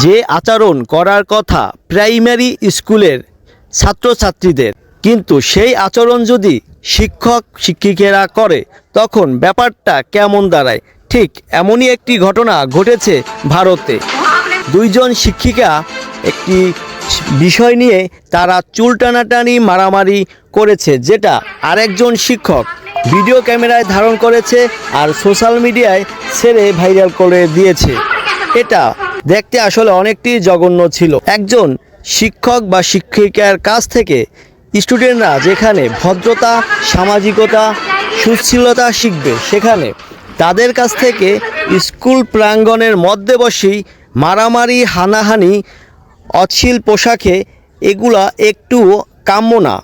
যে আচরণ করার কথা প্রাইমারি স্কুলের ছাত্রছাত্রীদের, কিন্তু সেই আচরণ যদি শিক্ষক শিক্ষিকারা করে তখন ব্যাপারটা কেমন দাঁড়ায়। ঠিক এমনই একটি ঘটনা ঘটেছে ভারতে। দুইজন শিক্ষিকা একটি বিষয় নিয়ে তারা চুল টানাটানি মারামারি করেছে, যেটা আরেকজন শিক্ষক ভিডিও ক্যামেরায় ধারণ করেছে আর সোশ্যাল মিডিয়ায় ছেড়ে ভাইরাল করে দিয়েছে। এটা দেখতে আসলে অনেকটি জঘন্য ছিল। একজন শিক্ষক বা শিক্ষিকার কাছ থেকে স্টুডেন্টরা যেখানে ভদ্রতা, সামাজিকতা, সুশীলতা শিখবে, সেখানে তাদের কাছ থেকে স্কুল প্রাঙ্গণের মধ্যে বসেই মারামারি, হানাহানি, অশ্লীল পোশাকে, এগুলা একটুও কাম্য না।